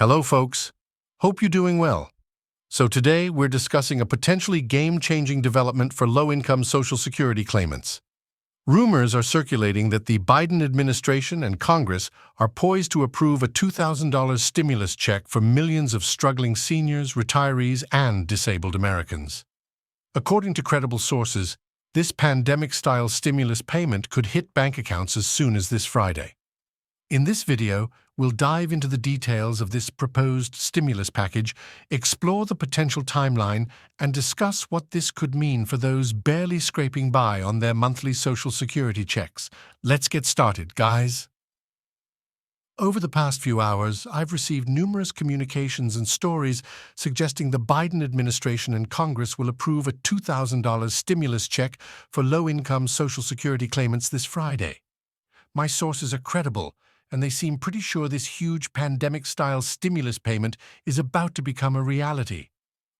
Hello, folks. Hope you're doing well. So today, we're discussing a potentially game-changing development for low-income Social Security claimants. Rumors are circulating that the Biden administration and Congress are poised to approve a $2,000 stimulus check for millions of struggling seniors, retirees, and disabled Americans. According to credible sources, this pandemic-style stimulus payment could hit bank accounts as soon as this Friday. In this video, we'll dive into the details of this proposed stimulus package, explore the potential timeline, and discuss what this could mean for those barely scraping by on their monthly Social Security checks. Let's get started, guys. Over the past few hours, I've received numerous communications and stories suggesting the Biden administration and Congress will approve a $2,000 stimulus check for low-income Social Security claimants this Friday. My sources are credible, and they seem pretty sure this huge pandemic-style stimulus payment is about to become a reality.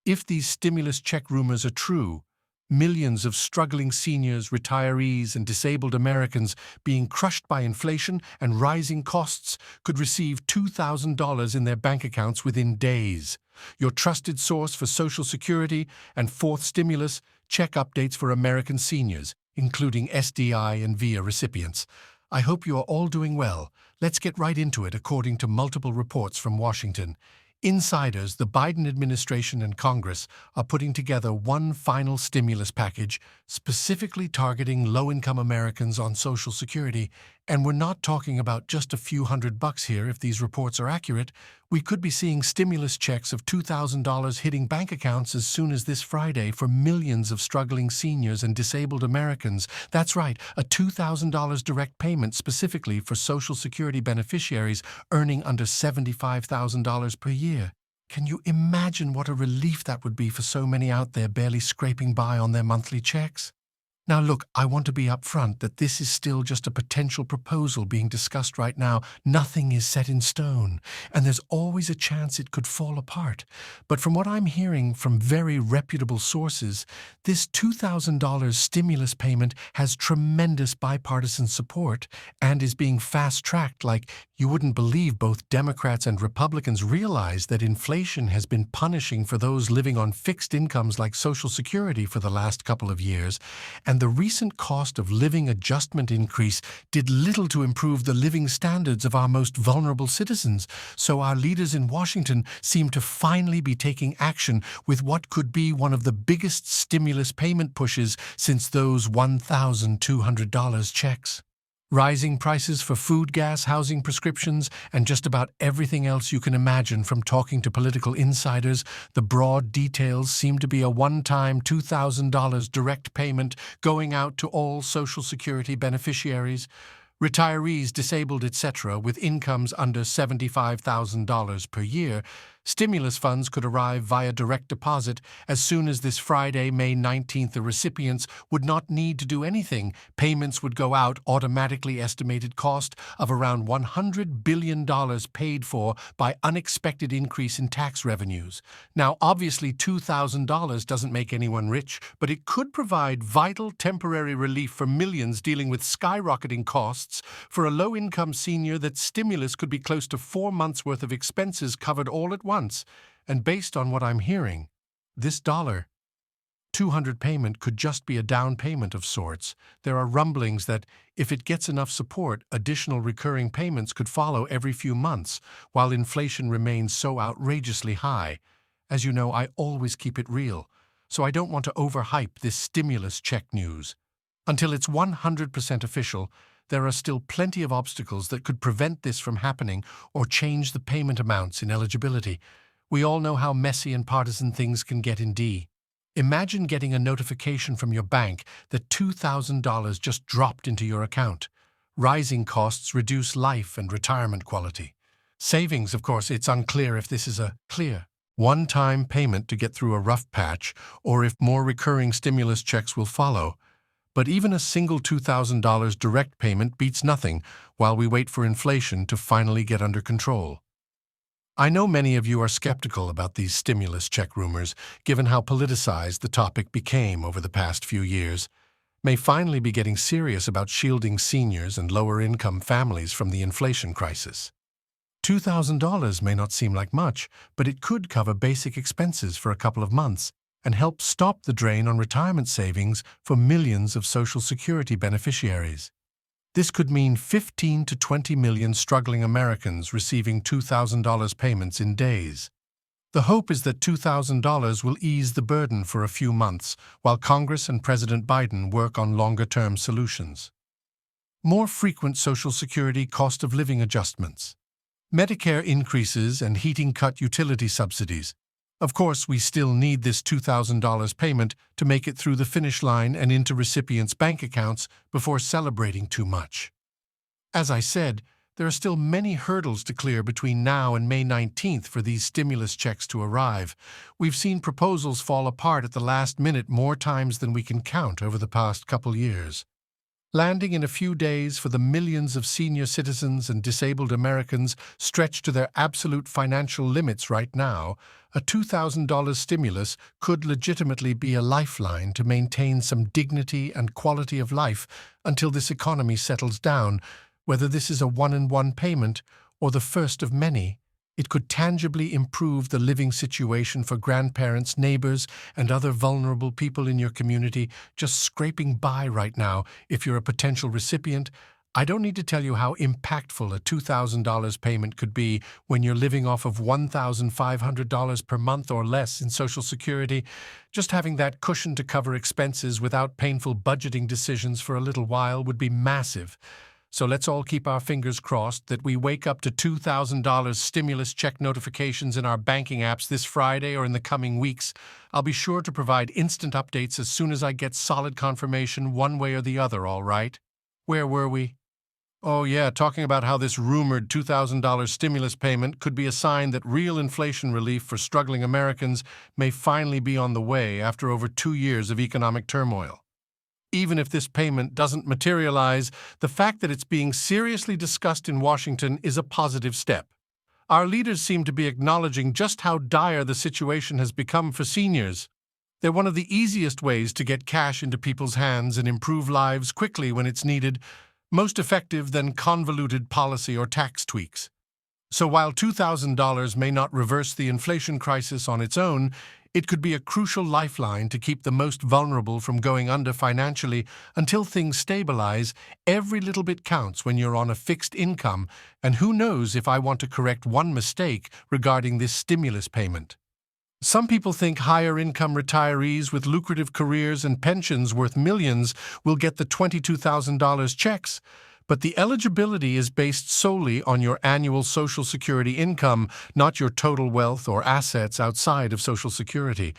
If these stimulus check rumors are true, millions of struggling seniors, retirees, and disabled Americans being crushed by inflation and rising costs could receive $2,000 in their bank accounts within days. Your trusted source for Social Security and fourth stimulus check updates for American seniors, including SSDI and VIA recipients. I hope you are all doing well. Let's get right into it. According to multiple reports from Washington, insiders, the Biden administration and Congress are putting together one final stimulus package specifically targeting low-income Americans on Social Security. And we're not talking about just a few $100 here. If these reports are accurate, we could be seeing stimulus checks of $2,000 hitting bank accounts as soon as this Friday for millions of struggling seniors and disabled Americans. That's right, a $2,000 direct payment specifically for Social Security beneficiaries earning under $75,000 per year. Can you imagine what a relief that would be for so many out there barely scraping by on their monthly checks? Now look, I want to be upfront that this is still just a potential proposal being discussed right now. Nothing is set in stone, and there's always a chance it could fall apart. But from what I'm hearing from very reputable sources, this $2,000 stimulus payment has tremendous bipartisan support and is being fast-tracked like you wouldn't believe. Both Democrats and Republicans realize that inflation has been punishing for those living on fixed incomes like Social Security for the last couple of years, and the recent cost of living adjustment increase did little to improve the living standards of our most vulnerable citizens. So our leaders in Washington seem to finally be taking action with what could be one of the biggest stimulus payment pushes since those $1,200 checks. Rising prices for food, gas, housing, prescriptions, and just about everything else you can imagine. From talking to political insiders, the broad details seem to be a one-time $2,000 direct payment going out to all Social Security beneficiaries, retirees, disabled, etc., with incomes under $75,000 per year. Stimulus funds could arrive via direct deposit as soon as this Friday, May 19th. The recipients would not need to do anything. Payments would go out automatically. Estimated cost of around $100 billion paid for by unexpected increase in tax revenues. Now, obviously, $2,000 doesn't make anyone rich, but it could provide vital temporary relief for millions dealing with skyrocketing costs. For a low-income senior, that stimulus could be close to 4 months' worth of expenses covered all at once. And based on what I'm hearing, this $200 payment could just be a down payment of sorts. There are rumblings that if it gets enough support, additional recurring payments could follow every few months, while inflation remains so outrageously high. As you know, I always keep it real, so I don't want to overhype this stimulus check news. Until it's 100% official, there are still plenty of obstacles that could prevent this from happening or change the payment amounts in eligibility. We all know how messy and partisan things can get in D. Imagine getting a notification from your bank that $2,000 just dropped into your account. Rising costs reduce life and retirement quality. Savings, of course, it's unclear if this is a clear one-time payment to get through a rough patch or if more recurring stimulus checks will follow. But even a single $2,000 direct payment beats nothing while we wait for inflation to finally get under control. I know many of you are skeptical about these stimulus check rumors, given how politicized the topic became over the past few years. May finally be getting serious about shielding seniors and lower-income families from the inflation crisis. $2,000 may not seem like much, but it could cover basic expenses for a couple of months and help stop the drain on retirement savings for millions of Social Security beneficiaries. This could mean 15 to 20 million struggling Americans receiving $2,000 payments in days. The hope is that $2,000 will ease the burden for a few months while Congress and President Biden work on longer-term solutions. More frequent Social Security cost of living adjustments. Medicare increases and heating cut utility subsidies. Of course, we still need this $2,000 payment to make it through the finish line and into recipients' bank accounts before celebrating too much. As I said, there are still many hurdles to clear between now and May 19th for these stimulus checks to arrive. We've seen proposals fall apart at the last minute more times than we can count over the past couple years. Landing in a few days for the millions of senior citizens and disabled Americans stretched to their absolute financial limits right now, a $2,000 stimulus could legitimately be a lifeline to maintain some dignity and quality of life until this economy settles down. Whether this is a one-in-one payment or the first of many, it could tangibly improve the living situation for grandparents, neighbors, and other vulnerable people in your community just scraping by right now. If you're a potential recipient, I don't need to tell you how impactful a $2,000 payment could be when you're living off of $1,500 per month or less in Social Security. Just having that cushion to cover expenses without painful budgeting decisions for a little while would be massive. So let's all keep our fingers crossed that we wake up to $2,000 stimulus check notifications in our banking apps this Friday or in the coming weeks. I'll be sure to provide instant updates as soon as I get solid confirmation one way or the other, all right? Where were we? Oh yeah, talking about how this rumored $2,000 stimulus payment could be a sign that real inflation relief for struggling Americans may finally be on the way after over 2 years of economic turmoil. Even if this payment doesn't materialize, the fact that it's being seriously discussed in Washington is a positive step. Our leaders seem to be acknowledging just how dire the situation has become for seniors. They're one of the easiest ways to get cash into people's hands and improve lives quickly when it's needed, most effective than convoluted policy or tax tweaks. So while $2,000 may not reverse the inflation crisis on its own, it could be a crucial lifeline to keep the most vulnerable from going under financially until things stabilize. Every little bit counts when you're on a fixed income, and who knows if I want to correct one mistake regarding this stimulus payment. Some people think higher-income retirees with lucrative careers and pensions worth millions will get the $22,000 checks, but the eligibility is based solely on your annual Social Security income, not your total wealth or assets outside of Social Security.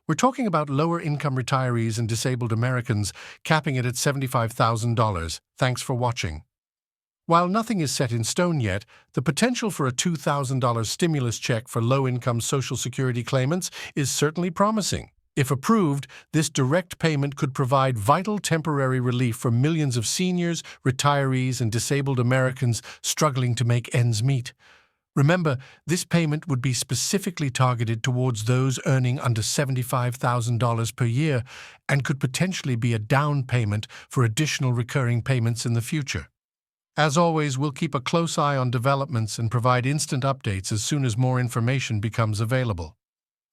We're talking about lower-income retirees and disabled Americans, capping it at $75,000. Thanks for watching. While nothing is set in stone yet, the potential for a $2,000 stimulus check for low-income Social Security claimants is certainly promising. If approved, this direct payment could provide vital temporary relief for millions of seniors, retirees, and disabled Americans struggling to make ends meet. Remember, this payment would be specifically targeted towards those earning under $75,000 per year and could potentially be a down payment for additional recurring payments in the future. As always, we'll keep a close eye on developments and provide instant updates as soon as more information becomes available.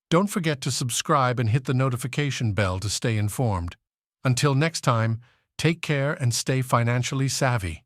Don't forget to subscribe and hit the notification bell to stay informed. Until next time, take care and stay financially savvy.